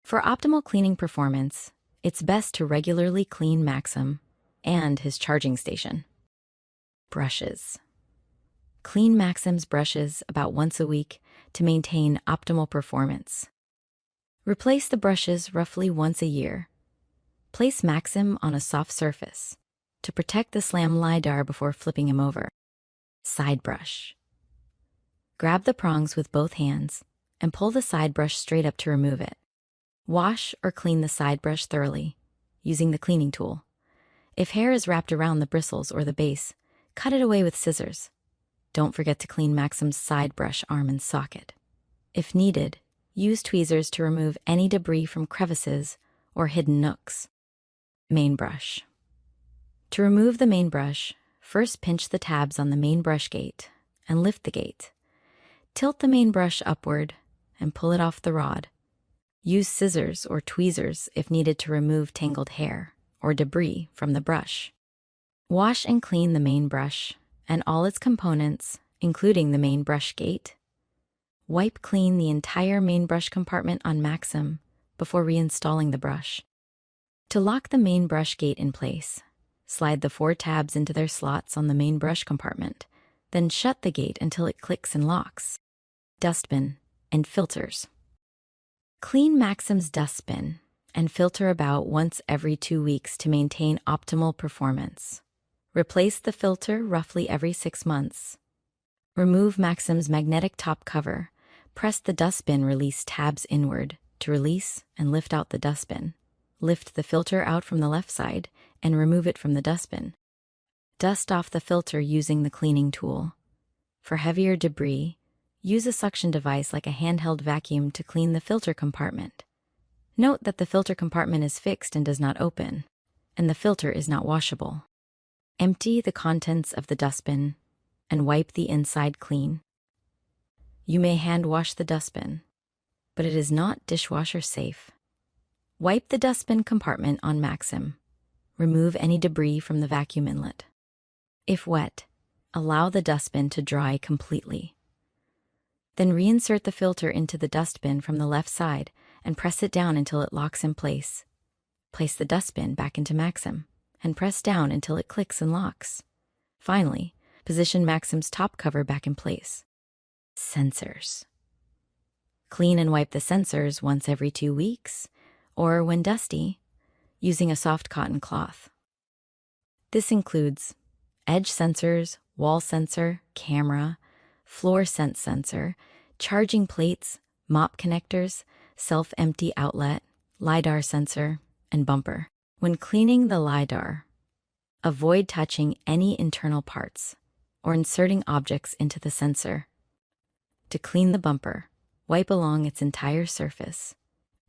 For optimal cleaning performance, it's best to regularly clean Maxim and his charging station. Brushes. Clean Maxim's brushes about once a week to maintain optimal performance. Replace the brushes roughly once a year. Place Maxim on a soft surface to protect the slam LiDAR before flipping him over. Side brush. Grab the prongs with both hands and pull the side brush straight up to remove it. Wash or clean the side brush thoroughly using the cleaning tool. If hair is wrapped around the bristles or the base, cut it away with scissors. Don't forget to clean Maxim's side brush arm and socket. If needed, use tweezers to remove any debris from crevices or hidden nooks. Main brush. To remove the main brush, first pinch the tabs on the main brush gate and lift the gate. Tilt the main brush upward and pull it off the rod. Use scissors or tweezers if needed to remove tangled hair or debris from the brush. Wash and clean the main brush and all its components, including the main brush gate. Wipe clean the entire main brush compartment on Maxim before reinstalling the brush. To lock the main brush gate in place, slide the 4 tabs into their slots on the main brush compartment, then shut the gate until it clicks and locks. Dustbin and filters. Clean Maxim's dustbin and filter about once every 2 weeks to maintain optimal performance. Replace the filter roughly every 6 months. Remove Maxim's magnetic top cover. Press the dustbin release tabs inward to release and lift out the dustbin. Lift the filter out from the left side and remove it from the dustbin. Dust off the filter using the cleaning tool. For heavier debris, use a suction device like a handheld vacuum to clean the filter compartment. Note that the filter compartment is fixed and does not open, and the filter is not washable. Empty the contents of the dustbin and wipe the inside clean. You may hand wash the dustbin, but it is not dishwasher safe. Wipe the dustbin compartment on Maxim. Remove any debris from the vacuum inlet. If wet, allow the dustbin to dry completely. Then reinsert the filter into the dustbin from the left side and press it down until it locks in place. Place the dustbin back into Maxim and press down until it clicks and locks. Finally, position Maxim's top cover back in place. Sensors. Clean and wipe the sensors once every 2 weeks, or when dusty, using a soft cotton cloth. This includes edge sensors, wall sensor, camera, floor sense sensor, charging plates, mop connectors, self-empty outlet, LiDAR sensor, and bumper. When cleaning the LiDAR, avoid touching any internal parts or inserting objects into the sensor. To clean the bumper, wipe along its entire surface,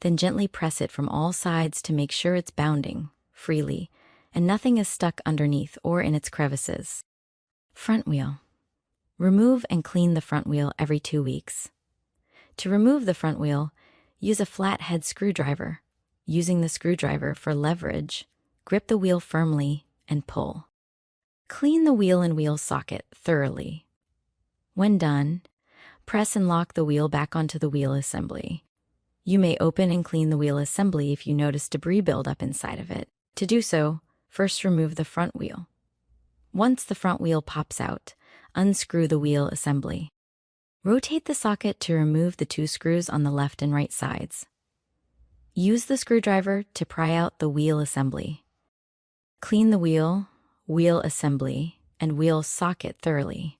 then gently press it from all sides to make sure it's bounding freely and nothing is stuck underneath or in its crevices. Front wheel. Remove and clean the front wheel every 2 weeks. To remove the front wheel, use a flathead screwdriver. Using the screwdriver for leverage, grip the wheel firmly and pull. Clean the wheel and wheel socket thoroughly. When done, press and lock the wheel back onto the wheel assembly. You may open and clean the wheel assembly if you notice debris buildup inside of it. To do so, first remove the front wheel. Once the front wheel pops out, unscrew the wheel assembly. Rotate the socket to remove the 2 screws on the left and right sides. Use the screwdriver to pry out the wheel assembly. Clean the wheel, wheel assembly, and wheel socket thoroughly.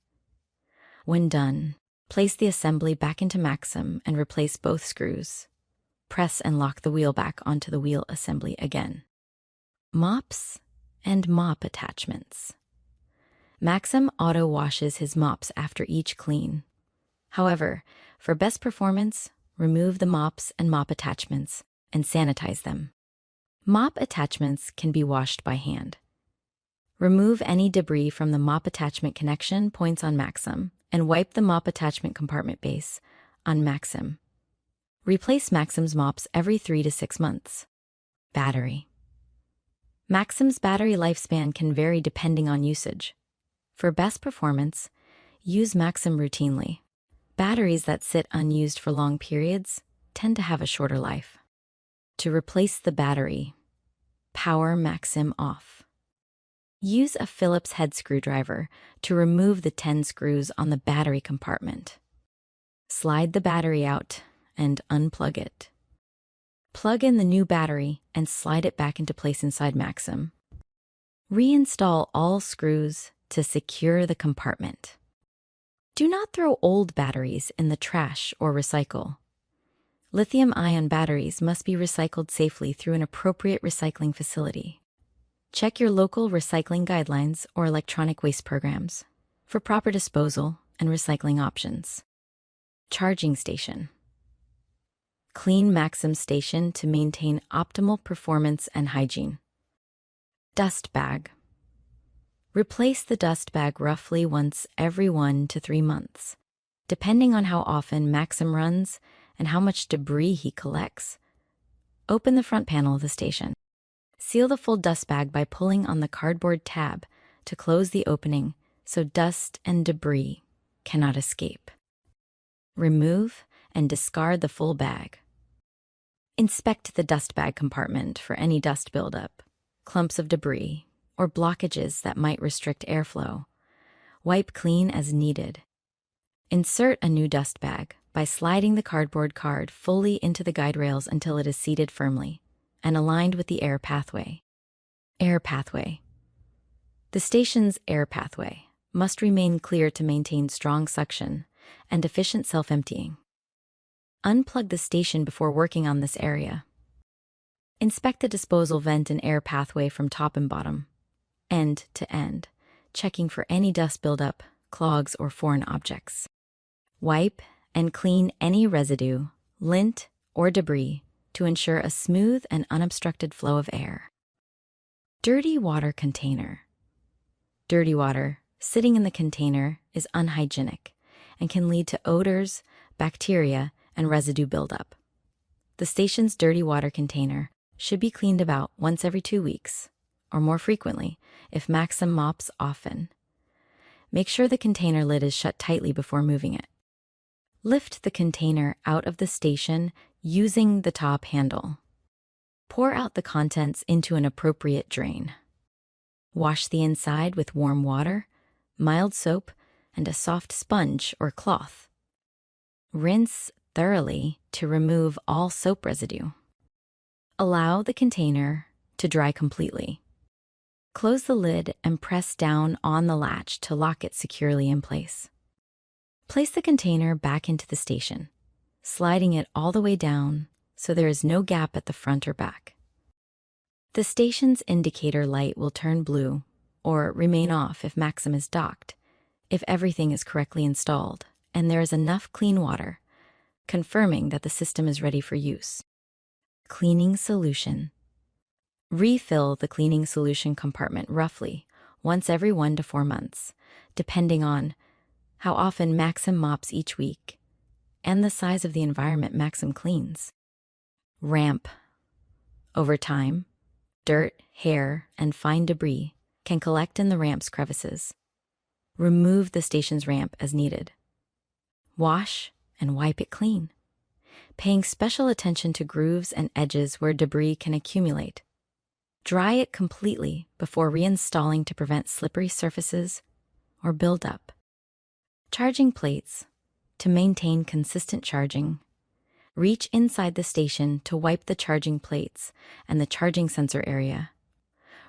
When done, place the assembly back into Maxim and replace both screws. Press and lock the wheel back onto the wheel assembly again. Mops and mop attachments. Maxim auto washes his mops after each clean. However, for best performance, remove the mops and mop attachments and sanitize them. Mop attachments can be washed by hand. Remove any debris from the mop attachment connection points on Maxim and wipe the mop attachment compartment base on Maxim. Replace Maxim's mops every 3 to 6 months. Battery. Maxim's battery lifespan can vary depending on usage. For best performance, use Maxim routinely. Batteries that sit unused for long periods tend to have a shorter life. To replace the battery, power Maxim off. Use a Phillips head screwdriver to remove the 10 screws on the battery compartment. Slide the battery out and unplug it. Plug in the new battery and slide it back into place inside Maxim. Reinstall all screws to secure the compartment. Do not throw old batteries in the trash or recycle. Lithium-ion batteries must be recycled safely through an appropriate recycling facility. Check your local recycling guidelines or electronic waste programs for proper disposal and recycling options. Charging station. Clean Maxim station to maintain optimal performance and hygiene. Dust bag. Replace the dust bag roughly once every 1 to 3 months, depending on how often Maxim runs and how much debris he collects. Open the front panel of the station. Seal the full dust bag by pulling on the cardboard tab to close the opening so dust and debris cannot escape. Remove and discard the full bag. Inspect the dust bag compartment for any dust buildup, clumps of debris, or blockages that might restrict airflow. Wipe clean as needed. Insert a new dust bag by sliding the cardboard card fully into the guide rails until it is seated firmly and aligned with the air pathway. Air pathway. The station's air pathway must remain clear to maintain strong suction and efficient self-emptying. Unplug the station before working on this area. Inspect the disposal vent and air pathway from top and bottom, end to end, checking for any dust buildup, clogs, or foreign objects. Wipe and clean any residue, lint, or debris to ensure a smooth and unobstructed flow of air. Dirty water container. Dirty water sitting in the container is unhygienic and can lead to odors, bacteria, and residue buildup. The station's dirty water container should be cleaned about once every 2 weeks, or more frequently if Maxim mops often. Make sure the container lid is shut tightly before moving it. Lift the container out of the station using the top handle. Pour out the contents into an appropriate drain. Wash the inside with warm water, mild soap, and a soft sponge or cloth. Rinse thoroughly to remove all soap residue. Allow the container to dry completely. Close the lid and press down on the latch to lock it securely in place. Place the container back into the station, sliding it all the way down so there is no gap at the front or back. The station's indicator light will turn blue or remain off if Maxim is docked, if everything is correctly installed and there is enough clean water, confirming that the system is ready for use. Cleaning solution. Refill the cleaning solution compartment roughly once every 1 to 4 months, depending on how often Maxim mops each week and the size of the environment Maxim cleans. Ramp. Over time, dirt, hair, and fine debris can collect in the ramp's crevices. Remove the station's ramp as needed. Wash and wipe it clean, paying special attention to grooves and edges where debris can accumulate. Dry it completely before reinstalling to prevent slippery surfaces or buildup. Charging plates. To maintain consistent charging, reach inside the station to wipe the charging plates and the charging sensor area.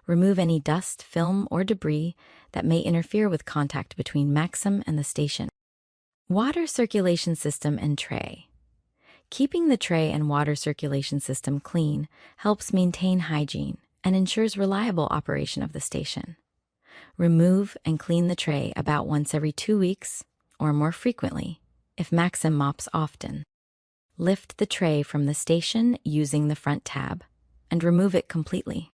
Remove any dust, film, or debris that may interfere with contact between Maxim and the station. Water circulation system and tray. Keeping the tray and water circulation system clean helps maintain hygiene and ensures reliable operation of the station. Remove and clean the tray about once every 2 weeks or more frequently if Maxim mops often. Lift the tray from the station using the front tab and remove it completely.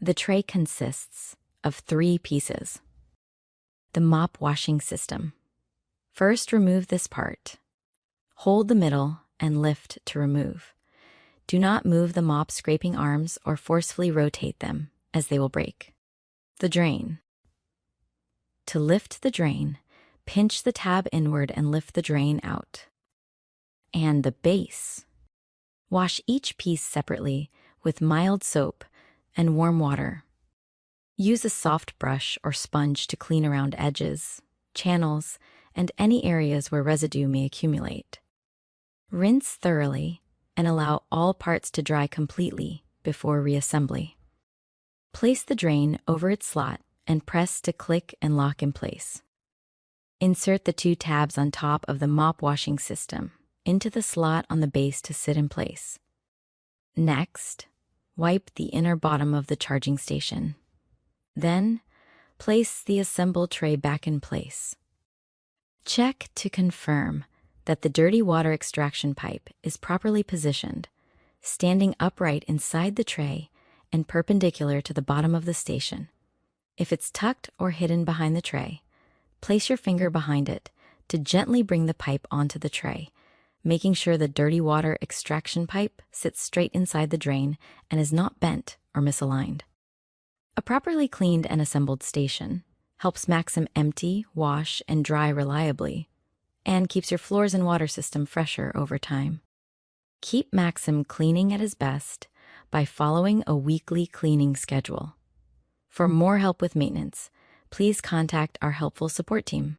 The tray consists of 3 pieces. The mop washing system. First, remove this part. Hold the middle and lift to remove. Do not move the mop scraping arms or forcefully rotate them, as they will break. The drain. To lift the drain, pinch the tab inward and lift the drain out. And the base. Wash each piece separately with mild soap and warm water. Use a soft brush or sponge to clean around edges, channels, and any areas where residue may accumulate. Rinse thoroughly and allow all parts to dry completely before reassembly. Place the drain over its slot and press to click and lock in place. Insert the 2 tabs on top of the mop washing system into the slot on the base to sit in place. Next, wipe the inner bottom of the charging station. Then, place the assembled tray back in place. Check to confirm that the dirty water extraction pipe is properly positioned, standing upright inside the tray and perpendicular to the bottom of the station. If it's tucked or hidden behind the tray, place your finger behind it to gently bring the pipe onto the tray, making sure the dirty water extraction pipe sits straight inside the drain and is not bent or misaligned. A properly cleaned and assembled station helps Maxim empty, wash, and dry reliably, and keeps your floors and water system fresher over time. Keep Maxim cleaning at his best by following a weekly cleaning schedule. For more help with maintenance, please contact our helpful support team.